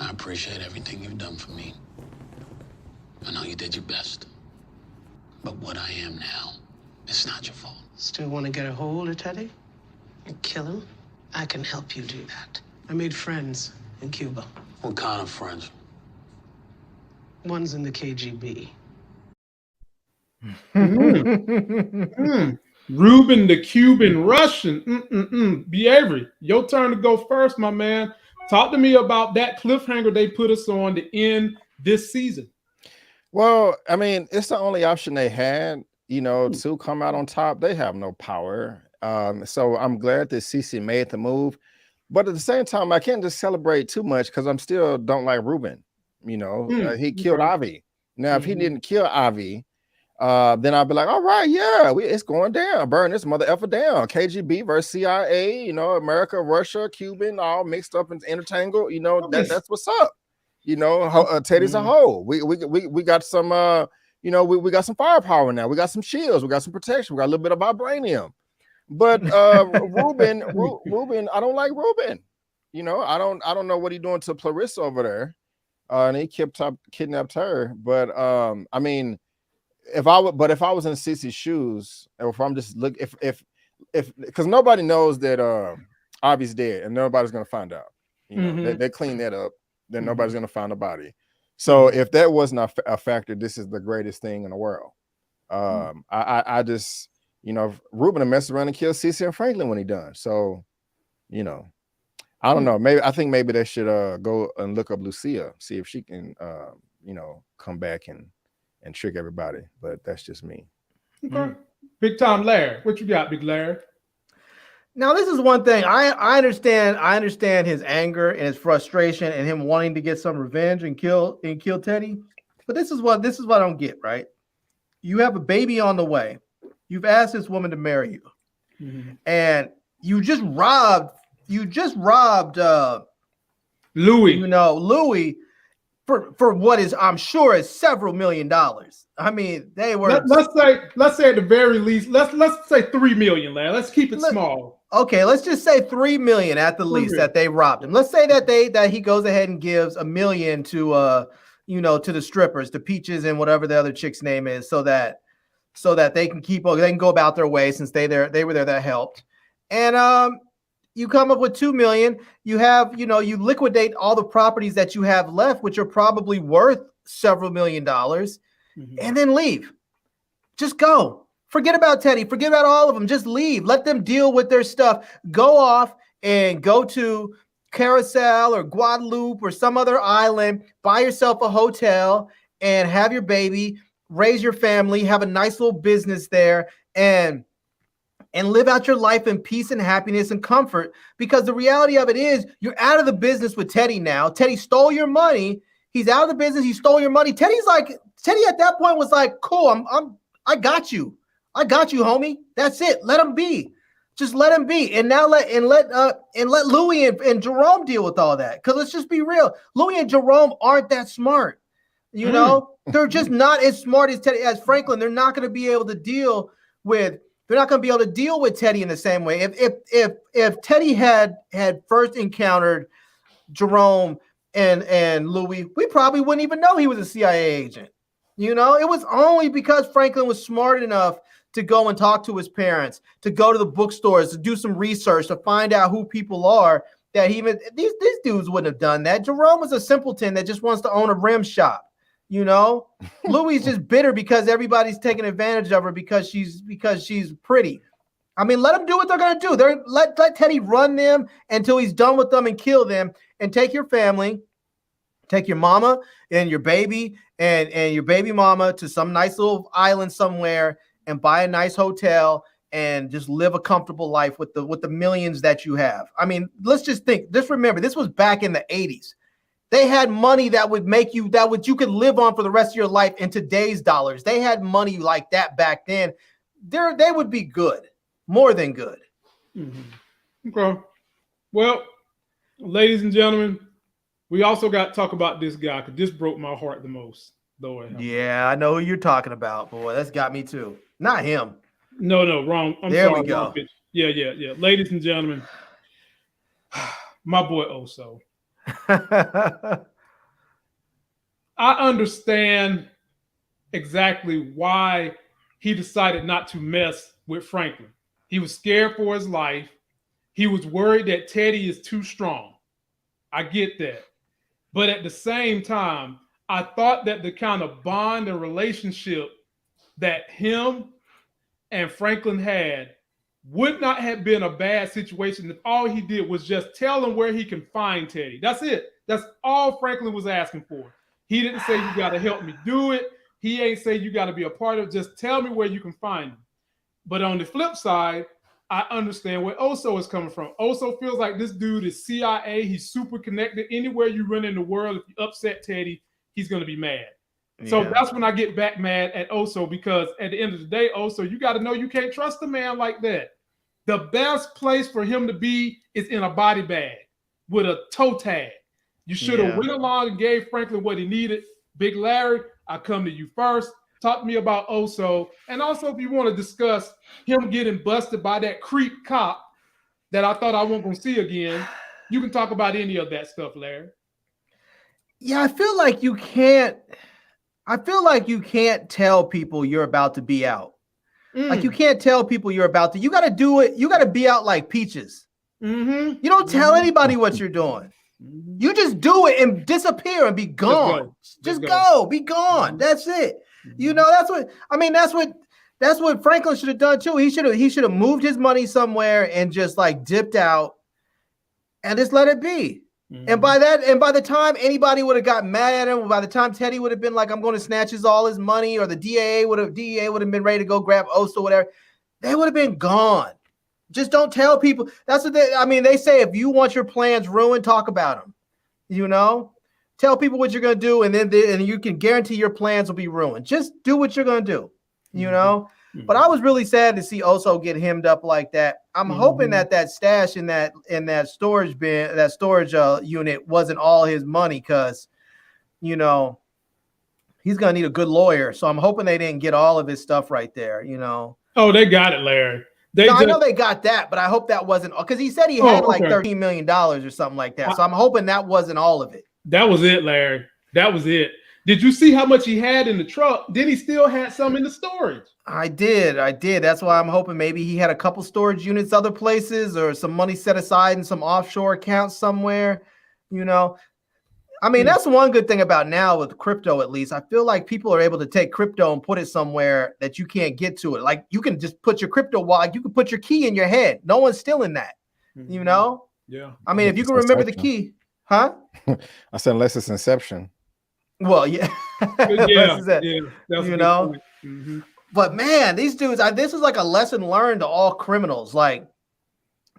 I appreciate everything you've done for me. I know you did your best. But what I am now, it's not your fault. Still want to get a hold of Teddy and kill him? I can help you do that. I made friends in Cuba. What kind of friends? One's in the KGB. Ruben the Cuban Russian. B. Avery, your turn to go first, my man. Talk to me about that cliffhanger they put us on to end this season. Well, I mean, it's the only option they had, to come out on top. They have no power. So I'm glad that Cece made the move. But at the same time, I can't just celebrate too much because I'm still don't like Ruben. He killed Avi. Now, if he didn't kill Avi, then I'll be like, all right, yeah, it's going down. Burn this mother effer down. KGB versus CIA, America, Russia, Cuban, all mixed up and intertangled. That's what's up. You know, Teddy's a hoe. We got some we got some firepower now. We got some shields. We got some protection. We got a little bit of vibranium. But Ruben, I don't like Ruben. You know, I don't know what he's doing to Clarissa over there. And he kidnapped her. But I mean, if I was in Cece's shoes, or if I'm just if because nobody knows that Avi's dead, and nobody's gonna find out. You know, they clean that up, then nobody's gonna find the body. So if that wasn't a factor, this is the greatest thing in the world. I just, you know, Ruben messed around and killed Cece and Franklin when he done. So, you know, I don't know. I think maybe they should go and look up Lucia, see if she can you know, come back and trick everybody. But that's just me. Okay. Big time Larry. What you got, Big Larry? Now, this is one thing. I understand his anger and his frustration and him wanting to get some revenge and kill Teddy. But this is what I don't get, right? You have a baby on the way. You've asked this woman to marry you. And you just robbed Louis. You know, Louis for what is, I'm sure, is several $1 million. I mean, they were. Let's say at the very least, let's say $3 million, Larry. Let's keep it small. Okay, let's just say $3 million at the least that they robbed him. Let's say that he goes ahead and gives $1 million to to the strippers, to Peaches and whatever the other chick's name is, so that they can go about their way, since they were there that helped. And you come up with $2 million. You have, you liquidate all the properties that you have left, which are probably worth several $1 million, and then leave. Just go. Forget about Teddy. Forget about all of them. Just leave. Let them deal with their stuff. Go off and go to Carousel or Guadeloupe or some other island. Buy yourself a hotel and have your baby. Raise your family. Have a nice little business there and live out your life in peace and happiness and comfort. Because the reality of it is, you're out of the business with Teddy now. Teddy stole your money. He's out of the business. He stole your money. Teddy at that point was like, cool. I got you. I got you, homie. That's it. Let him be. Just let him be. And now let Louis and Jerome deal with all that. Because let's just be real. Louis and Jerome aren't that smart. You know, they're just not as smart as Franklin. They're not going to be able to deal with. They're not going to be able to deal with Teddy in the same way. If Teddy had first encountered Jerome and Louis, we probably wouldn't even know he was a CIA agent. You know, it was only because Franklin was smart enough to go and talk to his parents, to go to the bookstores, to do some research, to find out who people are, that these dudes wouldn't have done that. Jerome was a simpleton that just wants to own a rim shop. You know, Louis is just bitter because everybody's taking advantage of her because she's pretty. I mean, let them do what they're going to do. Let Teddy run them until he's done with them and kill them, and take your family, take your mama and your baby and your baby mama to some nice little island somewhere and buy a nice hotel and just live a comfortable life with the millions that you have. I mean, let's just think. Just remember, this was back in the 80s. They had money that you could live on for the rest of your life in today's dollars. They had money like that back then. They would be good, more than good. Okay. Well, ladies and gentlemen, we also got to talk about this guy, because this broke my heart the most. Yeah, I know who you're talking about, boy. That's got me too. Not him. No, wrong. There we go. Yeah. Ladies and gentlemen, my boy Oso. I understand exactly why he decided not to mess with Franklin. He was scared for his life. He was worried that Teddy is too strong. I get that. But at the same time, I thought that the kind of bond and relationship that him and Franklin had would not have been a bad situation if all he did was just tell him where he can find Teddy. That's it. That's all Franklin was asking for. He didn't say, you got to help me do it. He ain't say you got to be a part of it. Just tell me where you can find him. But on the flip side, I understand where Oso is coming from. Oso feels like this dude is CIA. He's super connected. Anywhere you run in the world, if you upset Teddy, he's going to be mad. Yeah. So that's when I get back mad at Oso, because at the end of the day, Oso, you got to know you can't trust a man like that. The best place for him to be is in a body bag with a toe tag. You should have went along and gave Franklin what he needed. Big Larry, I come to you first. Talk to me about Oso. And also, if you want to discuss him getting busted by that creep cop that I thought I wasn't going to see again, you can talk about any of that stuff, Larry. Yeah, I feel like you can't tell people you're about to be out. Like you can't tell people you're about to. You got to do it. You got to be out like Peaches. You don't tell anybody what you're doing. You just do it and disappear and be gone. Just go. Be gone. That's it. You know, that's what Franklin should have done too. He should have moved his money somewhere and just like dipped out and just let it be. And by the time anybody would have got mad at him, by the time Teddy would have been like, I'm going to snatch all his money, or the DEA would have been ready to go grab Oso or whatever, they would have been gone. Just don't tell people. That's what they say, if you want your plans ruined, talk about them. You know, tell people what you're going to do, and then you can guarantee your plans will be ruined. Just do what you're going to do, you know. But I was really sad to see Oso get hemmed up like that. I'm hoping that stash in that storage bin, that storage unit, wasn't all his money, because, you know, he's gonna need a good lawyer. So I'm hoping they didn't get all of his stuff right there. You know. Oh, they got it, Larry. I know they got that, but I hope that wasn't, because he said he had like $13 million or something like that. So I'm hoping that wasn't all of it. That was it, Larry. That was it. Did you see how much he had in the truck? Then he still had some in the storage. I did. That's why I'm hoping maybe he had a couple storage units other places, or some money set aside in some offshore accounts somewhere. You know, I mean, that's one good thing about now with crypto, at least. I feel like people are able to take crypto and put it somewhere that you can't get to it. Like, you can just put your crypto wallet, you can put your key in your head. No one's stealing that, you know? Yeah. I mean, if you can remember the key, huh? I said, unless it's Inception. Well, yeah. You know? But man, these dudes, this is like a lesson learned to all criminals. Like,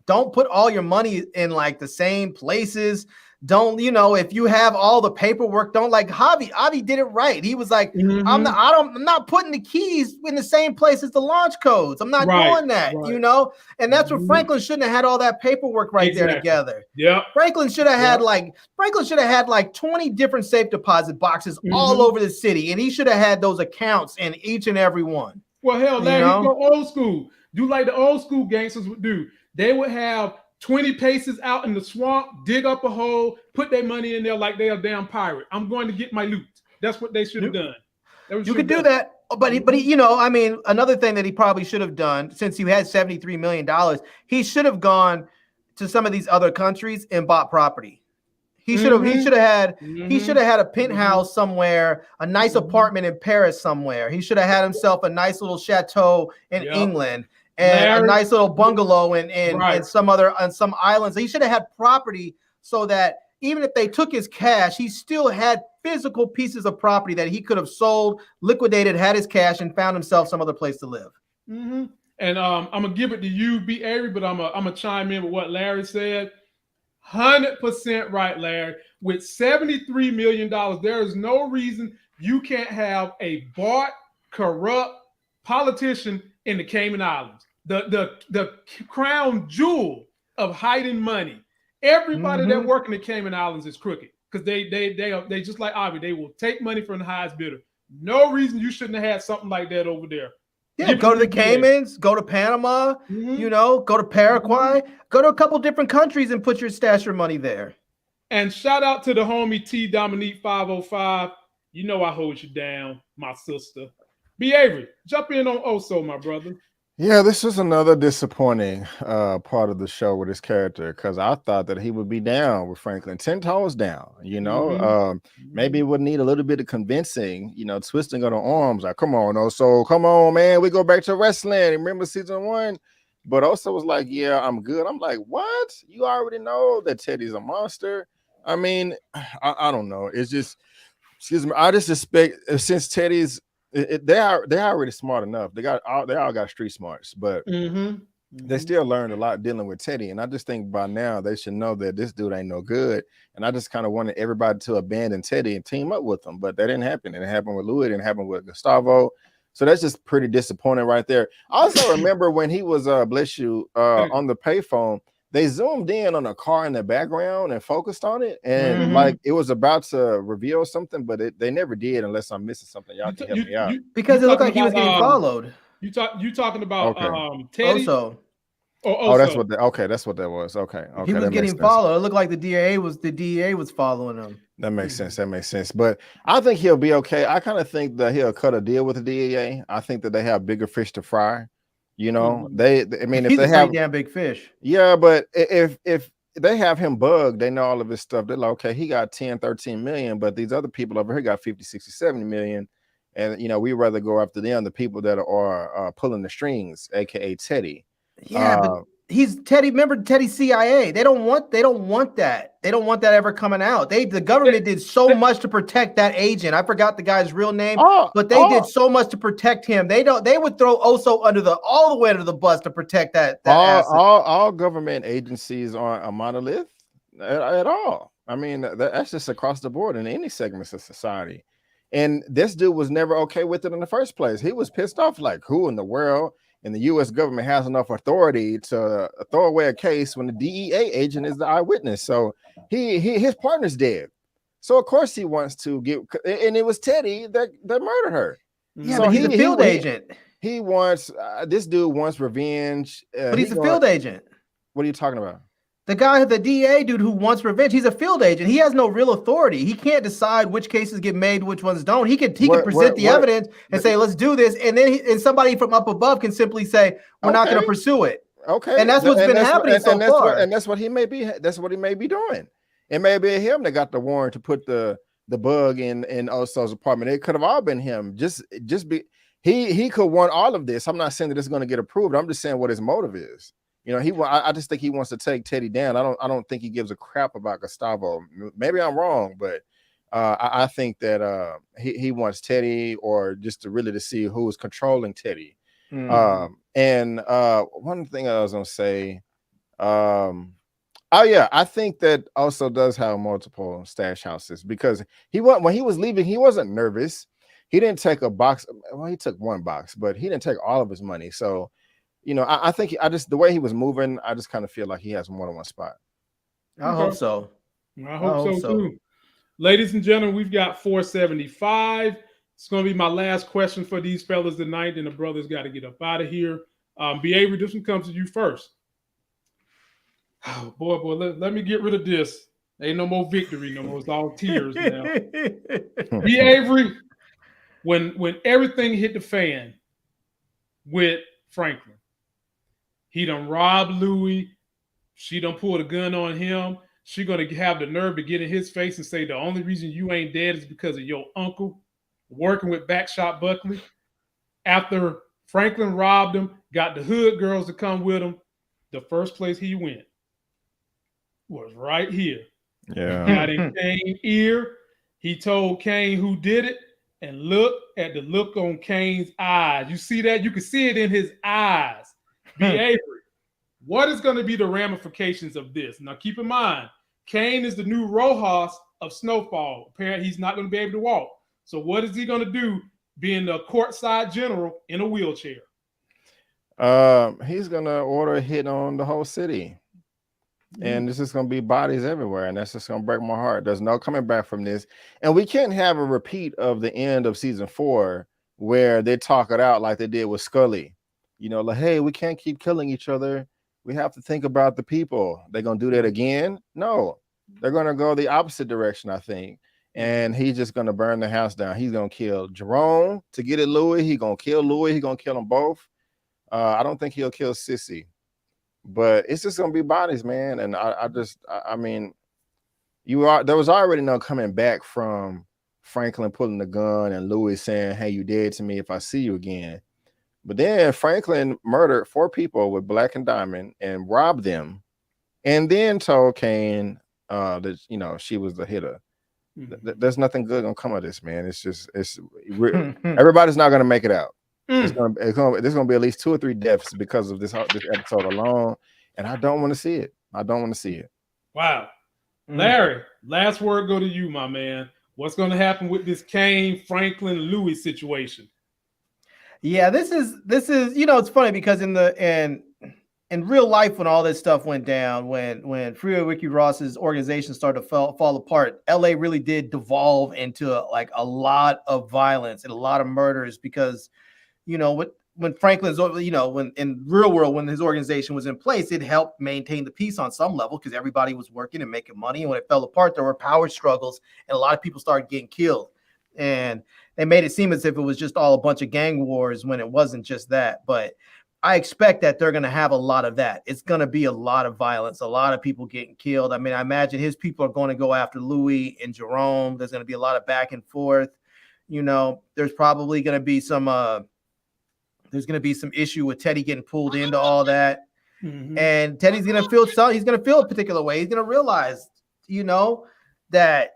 don't put all your money in like the same places. Don't, you know, if you have all the paperwork, don't, like Javi did it right. He was like, I'm not putting the keys in the same place as the launch codes. I'm not doing that, you know? And that's what Franklin shouldn't have had all that paperwork there together. Yeah. Franklin should have had like 20 different safe deposit boxes all over the city. And he should have had those accounts in each and every one. Well, hell, Larry, he go old school. Do like the old school gangsters would do. They would have 20 paces out in the swamp, dig up a hole, put their money in there like they're a damn pirate. I'm going to get my loot. That's what they should have done. You could do that, but he, you know, I mean, another thing that he probably should have done, since he had $73 million, he should have gone to some of these other countries and bought property. He should have had a penthouse somewhere, a nice apartment in Paris somewhere. He should have had himself a nice little chateau in England. And a nice little bungalow in some islands. He should have had property, so that even if they took his cash, he still had physical pieces of property that he could have sold, liquidated, had his cash, and found himself some other place to live. And I'm gonna give it to you, B. Avery, but I'm gonna chime in with what Larry said. 100% right, Larry. With $73 million, there is no reason you can't have a bought, corrupt politician in the Cayman Islands, the crown jewel of hiding money. Everybody that work in the Cayman Islands is crooked, because they just like Avi. They will take money from the highest bidder. No reason you shouldn't have had something like that over there. Yeah, go to the Caymans, go to Panama, you know, go to Paraguay, go to a couple different countries and put your stash your money there. And shout out to the homie T Dominique 505. You know I hold you down, my sister. B. Avery, jump in on Oso, my brother. Yeah, this was another disappointing part of the show with his character, because I thought that he would be down with Franklin, 10 toes down, you know. Maybe it would need a little bit of convincing, you know, twisting of the arms. Like, come on, Oso, come on, man. We go back to wrestling. Remember season 1? But Oso was like, yeah, I'm good. I'm like, what? You already know that Teddy's a monster. I mean, I don't know. It's just, excuse me, I just suspect, since Teddy's, they're already smart enough. They all got street smarts, but they still learned a lot dealing with Teddy. And I just think by now they should know that this dude ain't no good. And I just kind of wanted everybody to abandon Teddy and team up with him, but that didn't happen. And it happened with Louis, and it happened with Gustavo. So that's just pretty disappointing right there. I also remember when he was bless you on the payphone, they zoomed in on a car in the background and focused on it, and like it was about to reveal something, but they never did. Unless I'm missing something, y'all can help me out. Because it looked like he was getting followed. You talking about Teddy? Oso. Oh, that's what that's what that was. Okay. He was getting followed. It looked like the DEA was following him. That makes sense. That makes sense. But I think he'll be okay. I kind of think that he'll cut a deal with the DEA. I think that they have bigger fish to fry. You know, I mean, if they have damn big fish. Yeah, but if they have him bugged, they know all of his stuff. They're like, okay, he got 10, 13 million, but these other people over here got 50, 60, 70 million. And, you know, we rather go after them, the people that are pulling the strings, aka Teddy. Yeah, but he's Teddy. Remember Teddy's CIA. They don't want that. They don't want that ever coming out. The government did so much to protect that agent. I forgot the guy's real name, but they did so much to protect him. They would throw Oso all the way under the bus to protect that all government agencies aren't a monolith at all. I mean, that's just across the board in any segments of society. And this dude was never okay with it in the first place. He was pissed off, like, who in the world and the U.S. government has enough authority to throw away a case when the DEA agent is the eyewitness? So his partner's dead. So of course he wants to get, and it was Teddy that murdered her. Yeah, so but he's a field agent. He wants this dude wants revenge. But he's a field agent. What are you talking about? The guy, the DA dude who wants revenge, he's a field agent. He has no real authority. He can't decide which cases get made, which ones don't. He can present the evidence and say, let's do this. And then somebody from up above can simply say, we're not going to pursue it. Okay. And that's what's been happening so far. And that's what he may be. That's what he may be doing. It may be him that got the warrant to put the bug in Oso's apartment. It could have all been him. He could want all of this. I'm not saying that it's going to get approved. I'm just saying what his motive is. You know, I just think he wants to take Teddy down. I don't think he gives a crap about Gustavo. Maybe I'm wrong, but I think that he wants Teddy, or just to see who's controlling Teddy. And one thing I was gonna say, I think that also does have multiple stash houses, because when he was leaving, he wasn't nervous. He didn't take a box. Well, he took one box, but he didn't take all of his money. So, you know, I think the way he was moving, I just kind of feel like he has more than one spot. I hope so. I hope so too. Ladies and gentlemen, we've got 475. It's going to be my last question for these fellas tonight, and the brothers got to get up out of here. B. Avery, this one comes to you first. Oh, boy, let me get rid of this. Ain't no more victory no more. It's all tears now. B. Avery, when everything hit the fan with Franklin, he done robbed Louis. She done pulled a gun on him. She gonna have the nerve to get in his face and say the only reason you ain't dead is because of your uncle working with Backshot Buckley. After Franklin robbed him, got the hood girls to come with him, the first place he went was right here. Yeah. Got in Kane's ear. He told Kane who did it, and look at the look on Kane's eyes. You see that? You can see it in his eyes. B. Avery, what is going to be the ramifications of this? Now, keep in mind, Kane is the new Rojas of Snowfall. Apparently, he's not going to be able to walk. So what is he going to do being the courtside general in a wheelchair? He's going to order a hit on the whole city. And this is going to be bodies everywhere. And that's just going to break my heart. There's no coming back from this. And we can't have a repeat of the end of season 4 where they talk it out like they did with Scully. You know, like, hey, we can't keep killing each other. We have to think about the people. They're going to do that again? No, they're going to go the opposite direction, I think. And he's just going to burn the house down. He's going to kill Jerome to get at Louis. He's going to kill Louis. He's going to kill them both. I don't think he'll kill Sissy. But it's just going to be bodies, man. And I mean, there was already no coming back from Franklin pulling the gun and Louis saying, hey, you dead to me if I see you again. But then Franklin murdered 4 people with Black and Diamond and robbed them, and then told Kane that, you know, she was the hitter. There's nothing good gonna come of this, man. Everybody's not gonna make it out. There's gonna be at least 2 or 3 deaths because of this episode alone, and I don't want to see it. Wow. Larry, last word go to you, my man. What's going to happen with this Kane, Franklin, Louis situation? Yeah, this is, you know, it's funny because in in real life, when all this stuff went down, when Freeway Ricky Ross's organization started to fall apart, LA really did devolve into like a lot of violence and a lot of murders because, you know, when Franklin's, you know, when in real world, when his organization was in place, it helped maintain the peace on some level because everybody was working and making money. And when it fell apart, there were power struggles and a lot of people started getting killed. And they made it seem as if it was just all a bunch of gang wars when it wasn't just that. But I expect that they're going to have a lot of that. It's going to be a lot of violence, a lot of people getting killed. I mean, I imagine his people are going to go after Louis and Jerome. There's going to be a lot of back and forth. You know, there's probably going to be some issue with Teddy getting pulled into all that. Mm-hmm. And Teddy's going to feel a particular way. He's going to realize, you know, that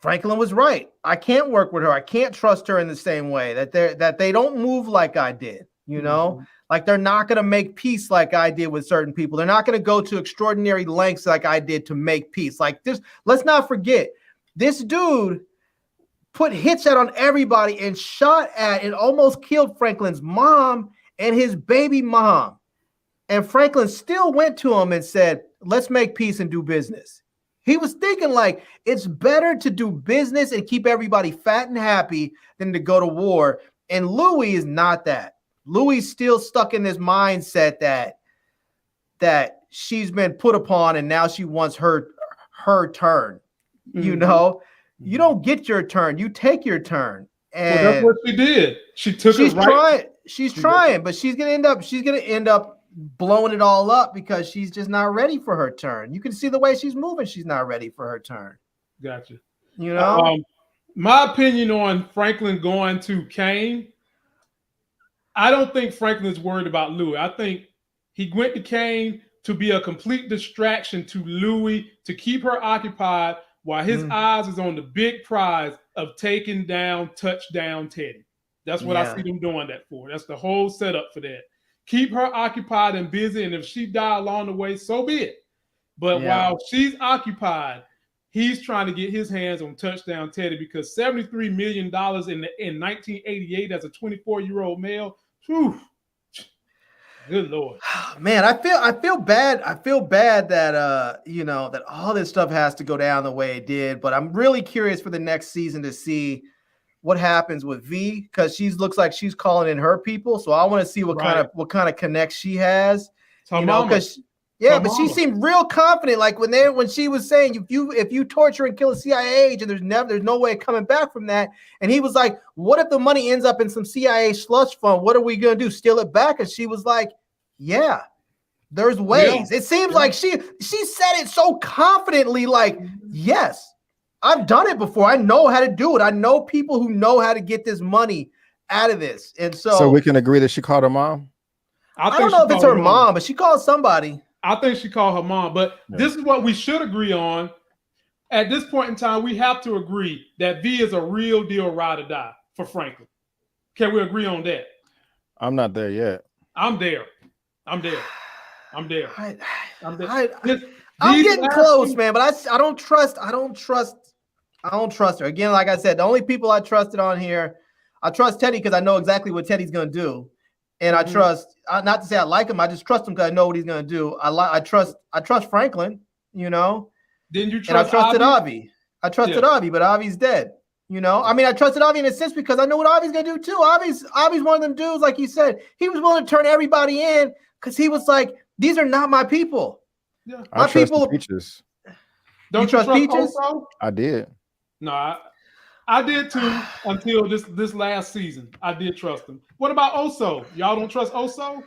Franklin was right. I can't work with her. I can't trust her in the same way, that they don't move like I did, you know? Mm-hmm. Like they're not going to make peace like I did with certain people. They're not going to go to extraordinary lengths like I did to make peace. Like this, let's not forget, this dude put hits out on everybody and shot at and almost killed Franklin's mom and his baby mom. And Franklin still went to him and said, let's make peace and do business. He was thinking like, it's better to do business and keep everybody fat and happy than to go to war. And Louis is not that. Louis still stuck in this mindset that she's been put upon and now she wants her turn. Mm-hmm. You know, you don't get your turn, you take your turn. And well, that's what she did. She's trying, but she's gonna end up blowing it all up because she's just not ready for her turn. You can see the way she's moving, she's not ready for her turn. Gotcha. You know, my opinion on Franklin going to Kane. I don't think Franklin's worried about Louis. I think he went to Kane to be a complete distraction to Louis, to keep her occupied while his eyes is on the big prize of taking down touchdown Teddy. That's what I see them doing that for. That's the whole setup for that. Keep her occupied and busy, and if she die along the way, so be it. But while she's occupied, he's trying to get his hands on touchdown Teddy because $73 million in 1988 as a 24-year-old male. Whew. Good Lord. Man, I feel bad. I feel bad that you know, that all this stuff has to go down the way it did. But I'm really curious for the next season to see what happens with V, because she looks like she's calling in her people. So I want to see what kind of connect she has. You know, because but she seemed real confident. Like when she was saying, if you torture and kill a CIA agent, there's no way of coming back from that. And he was like, what if the money ends up in some CIA slush fund? What are we gonna do? Steal it back? And she was like, yeah, there's ways. It seems like she said it so confidently, like, yes, I've done it before. I know how to do it. I know people who know how to get this money out of this. And so we can agree that she called her mom. I don't know if it's her mom, but she called somebody. I think she called her mom, but this is what we should agree on. At this point in time, we have to agree that V is a real deal ride or die for Franklin. Can we agree on that? I'm not there yet. I'm there. I'm getting close, man, but I don't trust her. Again, like I said, the only people I trusted on here, I trust Teddy because I know exactly what Teddy's gonna do. And I trust, not to say I like him, I just trust him because I know what he's going to do. I trust Franklin, you know. Didn't you trust? And I trusted Avi. I trusted Avi, but Avi's dead. You know, I mean, I trusted Avi in a sense because I know what Avi's going to do too. Avi's one of them dudes, like he said, he was willing to turn everybody in because he was like, these are not my people. Yeah, my people. Peaches. Don't you trust Peaches? Also? I did. No, I did too until this last season. I did trust him. What about Oso? Y'all don't trust Oso?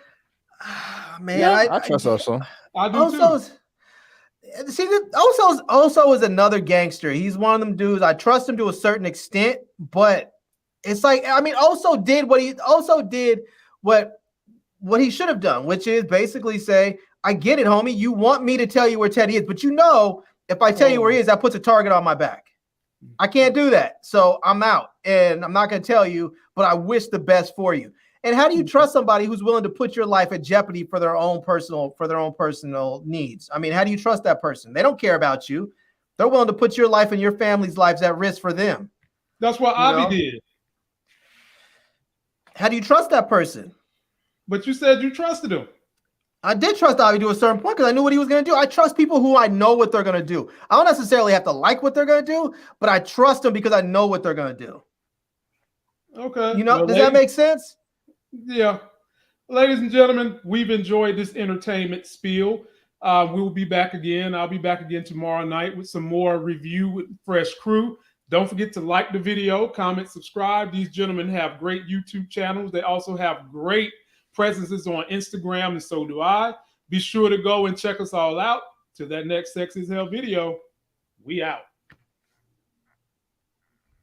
Man, I trust Oso. I do too. See, Oso is another gangster. He's one of them dudes. I trust him to a certain extent, but it's like, I mean, Oso did what he should have done, which is basically say, I get it, homie. You want me to tell you where Teddy is, but you know, if I tell you where he is, that puts a target on my back. I can't do that. So I'm out and I'm not going to tell you, but I wish the best for you. And how do you trust somebody who's willing to put your life at jeopardy for their own personal needs? I mean, how do you trust that person? They don't care about you. They're willing to put your life and your family's lives at risk for them. That's what Avi did. How do you trust that person? But you said you trusted him. I did trust Avi to a certain point because I knew what he was going to do. I trust people who I know what they're going to do. I don't necessarily have to like what they're going to do, but I trust them because I know what they're going to do. Okay. You know, well, does that make sense? Yeah. Ladies and gentlemen, we've enjoyed this entertainment spiel. We will be back again. I'll be back again tomorrow night with some more review with fresh crew. Don't forget to like the video, comment, subscribe. These gentlemen have great YouTube channels. They also have great presences on Instagram, and so do I. Be sure to go and check us all out. Till that next Sexy as Hell video, we out.